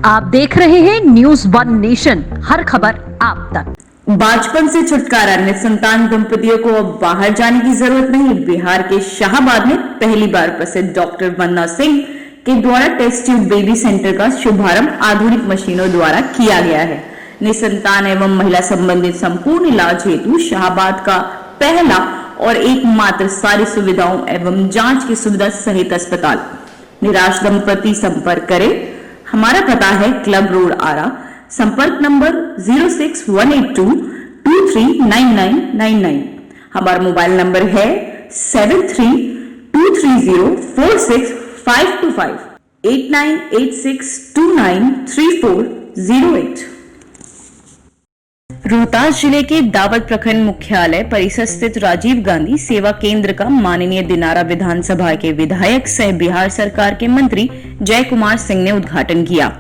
आप देख रहे हैं न्यूज वन नेशन, हर खबर आप तक। बाजपन से छुटकारा, निसंतान दंपतियों को अब बाहर जाने की जरूरत नहीं। बिहार के शाहाबाद में पहली बार प्रसिद्ध डॉक्टर वंदना सिंह के द्वारा टेस्ट ट्यूब बेबी सेंटर का शुभारंभ आधुनिक मशीनों द्वारा किया गया है। निसंतान एवं महिला संबंधित संपूर्ण इलाज हेतु शाहाबाद का पहला और एकमात्र सारी सुविधाओं एवं जांच की सुविधा सहित अस्पताल। निराश दंपति संपर्क करें। हमारा पता है क्लब रोड आरा, संपर्क नंबर 06182239999। हमारा मोबाइल नंबर है 7323046525 8986293408। रोहतास जिले के दावत प्रखंड मुख्यालय परिसर स्थित राजीव गांधी सेवा केंद्र का माननीय दिनारा विधानसभा के विधायक सह बिहार सरकार के मंत्री जय कुमार सिंह ने उद्घाटन किया,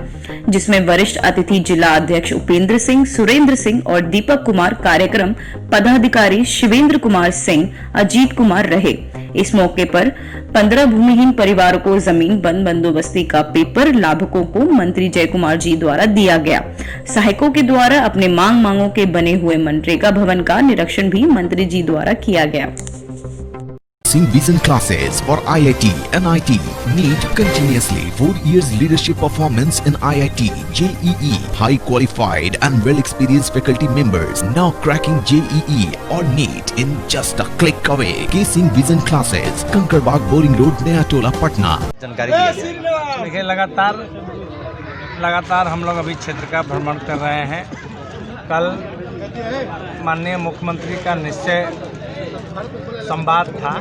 जिसमें वरिष्ठ अतिथि जिला अध्यक्ष उपेंद्र सिंह, सुरेंद्र सिंह और दीपक कुमार, कार्यक्रम पदाधिकारी शिवेंद्र कुमार सिंह, अजीत कुमार रहे। इस मौके पर 15 भूमिहीन परिवारों को जमीन बंदोबस्ती का पेपर लाभुकों को मंत्री जय कुमार जी द्वारा दिया गया। सहायकों के द्वारा अपने मांगों के बने हुए मनरेगा भवन का निरीक्षण भी मंत्री जी द्वारा किया गया। Vision classes for IIT, NIT, NEET continuously 4 years leadership performance in IIT, JEE, high qualified and well experienced faculty members now cracking JEE or NEET in just a click away. K-Singh Vision classes, Kankarbaग Boring Road, Naya Tola, Patna। जानकारी देखिए, लगातार हम लोग अभी क्षेत्र का भ्रमण कर रहे हैं। कल माननीय मुख्यमंत्री का निश्चय संवाद था,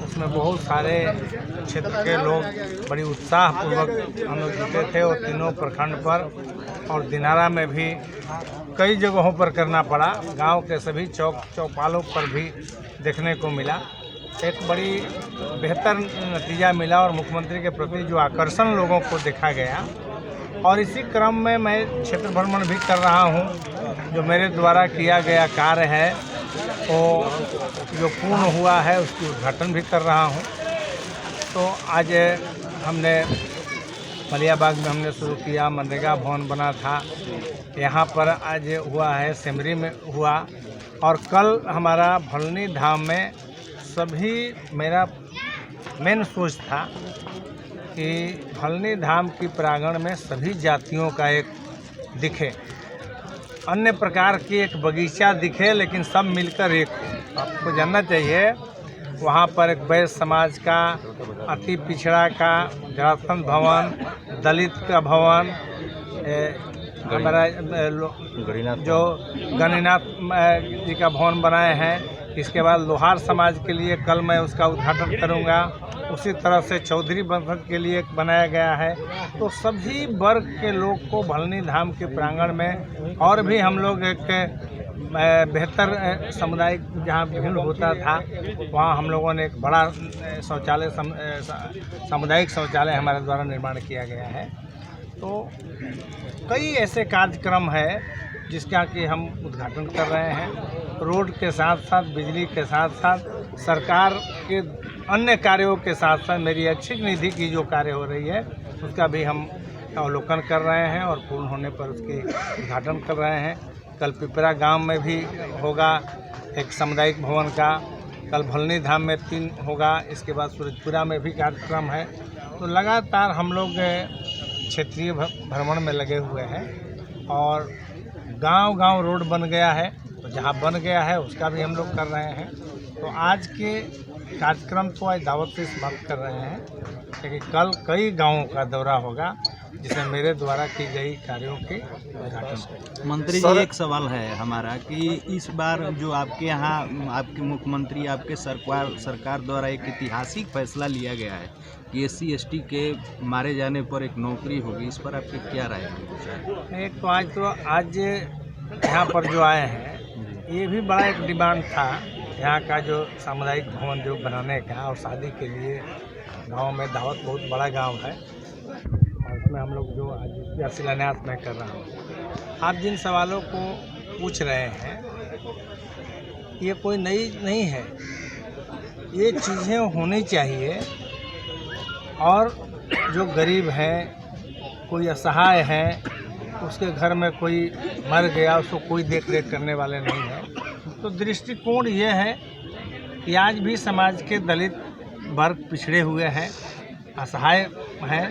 उसमें बहुत सारे क्षेत्र के लोग बड़ी उत्साहपूर्वक हम लोग जुटे थे और तीनों प्रखंड पर और दिनारा में भी कई जगहों पर करना पड़ा। गांव के सभी चौपालों पर भी देखने को मिला। एक बड़ी बेहतर नतीजा मिला और मुख्यमंत्री के प्रति जो आकर्षण लोगों को देखा गया। और इसी क्रम में मैं क्षेत्र भ्रमण भी कर रहा हूं। जो मेरे द्वारा किया गया कार्य है वो जो पूर्ण हुआ है उसकी उद्घाटन भी कर रहा हूं। तो आज हमने मलियाबाग में हमने शुरू किया, मनरेगा भवन बना था, यहाँ पर आज हुआ है, सिमरी में हुआ और कल हमारा भलनी धाम में सभी मेरा मेन सोच था कि भलनी धाम की प्रांगण में सभी जातियों का एक दिखे, अन्य प्रकार की एक बगीचा दिखे, लेकिन सब मिलकर एक हो। आपको जानना चाहिए वहाँ पर एक वैश्य समाज का, अति पिछड़ा का जरासंध भवन, दलित का भवन, हमारा जो गणिनाथ जी का भवन बनाए हैं। इसके बाद लोहार समाज के लिए कल मैं उसका उद्घाटन करूंगा। उसी तरह से चौधरी वंशज के लिए बनाया गया है। तो सभी वर्ग के लोग को भलनी धाम के प्रांगण में और भी हम लोग एक बेहतर सामुदायिक जहाँ भीड़ होता था वहाँ हम लोगों ने एक बड़ा शौचालय सामुदायिक शौचालय हमारे द्वारा निर्माण किया गया है। तो कई ऐसे कार्यक्रम है जिसका कि हम उद्घाटन कर रहे हैं। रोड के साथ साथ, बिजली के साथ साथ, सरकार के अन्य कार्यों के साथ साथ मेरी ऐच्छिक निधि की जो कार्य हो रही है उसका भी हम अवलोकन कर रहे हैं और पूर्ण होने पर उसके उद्घाटन कर रहे हैं। कल पिपरा गांव में भी होगा एक सामुदायिक भवन का, कल भलनी धाम में 3 होगा, इसके बाद सूरजपुरा में भी कार्यक्रम है। तो लगातार हम लोग क्षेत्रीय भ्रमण में लगे हुए हैं और गांव-गांव रोड बन गया है, तो जहां बन गया है उसका भी हम लोग कर रहे हैं। तो आज के कार्यक्रम तो आज दावत से समाप्त कर रहे हैं, लेकिन कल कई गांवों का दौरा होगा जिसमें मेरे द्वारा की गई कार्यों के उद्घाटन। मंत्री जी, एक सवाल है हमारा कि इस बार जो आपके यहाँ आपके मुख्यमंत्री, आपके सरकार द्वारा एक ऐतिहासिक फैसला लिया गया है कि SC/ST के मारे जाने पर एक नौकरी होगी, इस पर आपकी क्या राय है? एक तो आज यहाँ पर जो आए हैं ये भी बड़ा एक डिमांड था यहाँ का जो सामुदायिक भवन जो बनाने का, और शादी के लिए गांव में दावत बहुत बड़ा गांव है और उसमें हम लोग जो आज इसका शिलान्यास मैं कर रहा हूँ। आप जिन सवालों को पूछ रहे हैं ये कोई नई नहीं है, ये चीज़ें होनी चाहिए। और जो गरीब हैं कोई असहाय है, उसके घर में कोई मर गया, उसको कोई देख रेख करने वाले नहीं है। तो दृष्टिकोण ये है कि आज भी समाज के दलित वर्ग पिछड़े हुए हैं, असहाय हैं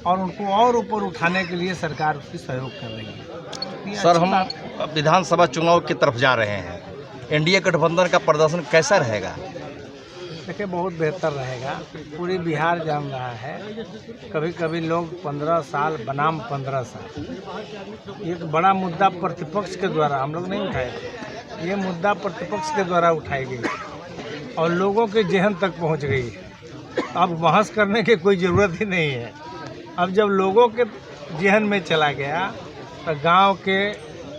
और उनको और ऊपर उठाने के लिए सरकार उसकी सहयोग कर रही है। सर, हम विधानसभा चुनाव की तरफ जा रहे हैं, एनडीए गठबंधन का प्रदर्शन कैसा रहेगा? देखिए, बहुत बेहतर रहेगा। पूरी बिहार जान रहा है, कभी कभी लोग 15 साल बनाम 15 साल, ये तो बड़ा मुद्दा प्रतिपक्ष के द्वारा हम लोग नहीं उठाए थे, ये मुद्दा प्रतिपक्ष के द्वारा उठाई गई और लोगों के जेहन तक पहुंच गई है। अब बहस करने की कोई ज़रूरत ही नहीं है। अब जब लोगों के जेहन में चला गया तो गांव के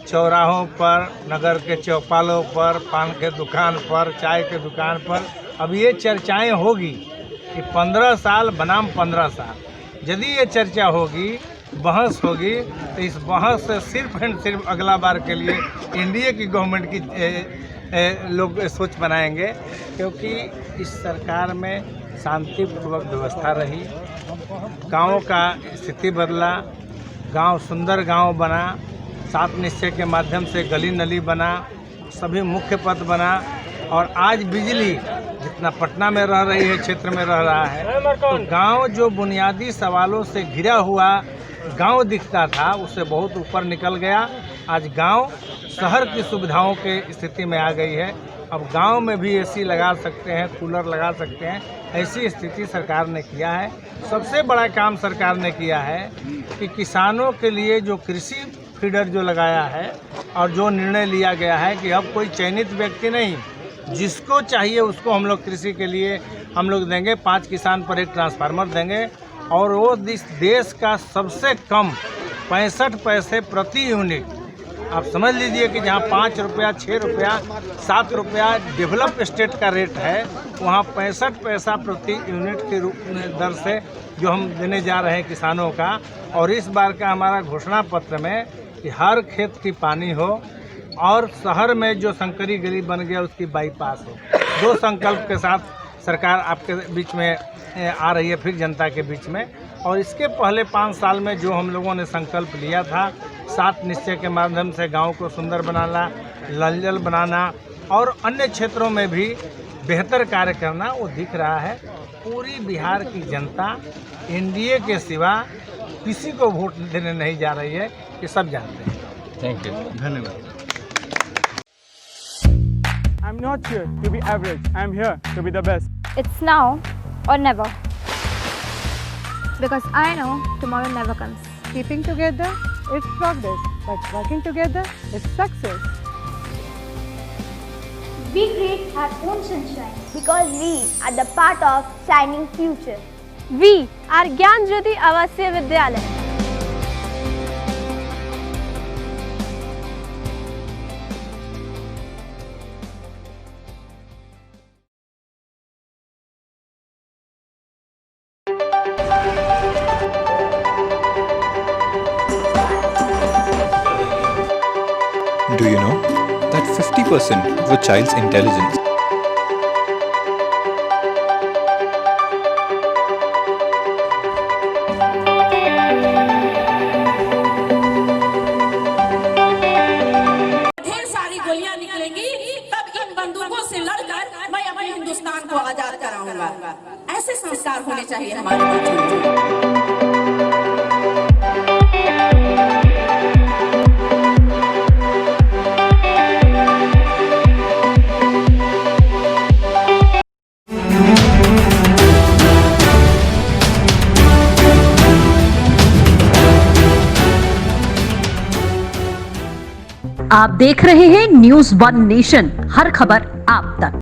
चौराहों पर, नगर के चौपालों पर, पान के दुकान पर, चाय के दुकान पर अब ये चर्चाएं होगी कि 15 साल बनाम 15 साल। यदि ये चर्चा होगी, बहस होगी, तो इस बहस से सिर्फ एंड सिर्फ अगला बार के लिए एनडीए की गवर्नमेंट की लोग सोच बनाएंगे, क्योंकि इस सरकार में शांतिपूर्वक व्यवस्था रही, गाँव का स्थिति बदला, गांव सुंदर गांव बना, 7 निश्चय के माध्यम से गली नली बना, सभी मुख्य पथ बना और आज बिजली जितना पटना में रह रही है, क्षेत्र में रह रहा है, तो गांव जो बुनियादी सवालों से घिरा हुआ गांव दिखता था उससे बहुत ऊपर निकल गया। आज गांव शहर की सुविधाओं के स्थिति में आ गई है। अब गांव में भी एसी लगा सकते हैं, कूलर लगा सकते हैं, ऐसी स्थिति सरकार ने किया है। सबसे बड़ा काम सरकार ने किया है कि किसानों के लिए जो कृषि फीडर जो लगाया है और जो निर्णय लिया गया है कि अब कोई चयनित व्यक्ति नहीं, जिसको चाहिए उसको हम लोग कृषि के लिए हम लोग देंगे, 5 किसान पर 1 ट्रांसफार्मर देंगे और वो देश का सबसे कम 65 पैसे प्रति यूनिट। आप समझ लीजिए कि जहाँ 5 रुपया, 6 रुपया, 7 रुपया डेवलप स्टेट का रेट है, वहाँ 65 पैसा प्रति यूनिट के दर से जो हम देने जा रहे हैं किसानों का। और इस बार का हमारा घोषणा पत्र में कि हर खेत की पानी हो और शहर में जो संकरी गली बन गया उसकी बाईपास हो। 2 संकल्प के साथ सरकार आपके बीच में आ रही है, फिर जनता के बीच में। और इसके पहले 5 साल में जो हम लोगों ने संकल्प लिया था, 7 निश्चय के माध्यम से गांव को सुंदर बनाना, जल बनाना और अन्य क्षेत्रों में भी बेहतर कार्य करना, वो दिख रहा है। पूरी बिहार की जनता एनडीए के सिवा किसी को वोट देने नहीं जा रही है, ये सब जानते हैं। थैंक यू, धन्यवाद। I'm not here to be average. I'm here to be the best. It's now or never. Because I know tomorrow never comes. Keeping together, it's progress. But working together, it's success. We create our own sunshine. Because we are the part of shining future. We are Gyan Jyoti Avasya Vidyalaya. Do you know that 50% of a child's intelligence ढेर सारी गोलियां निकलेंगी, तब इन बंदूकों से लड़कर मैं अपने हिंदुस्तान को आजाद कराऊंगा। ऐसे संस्कार होने चाहिए हमारे बच्चों में। आप देख रहे हैं न्यूज़ 1 नेशन, हर खबर आप तक।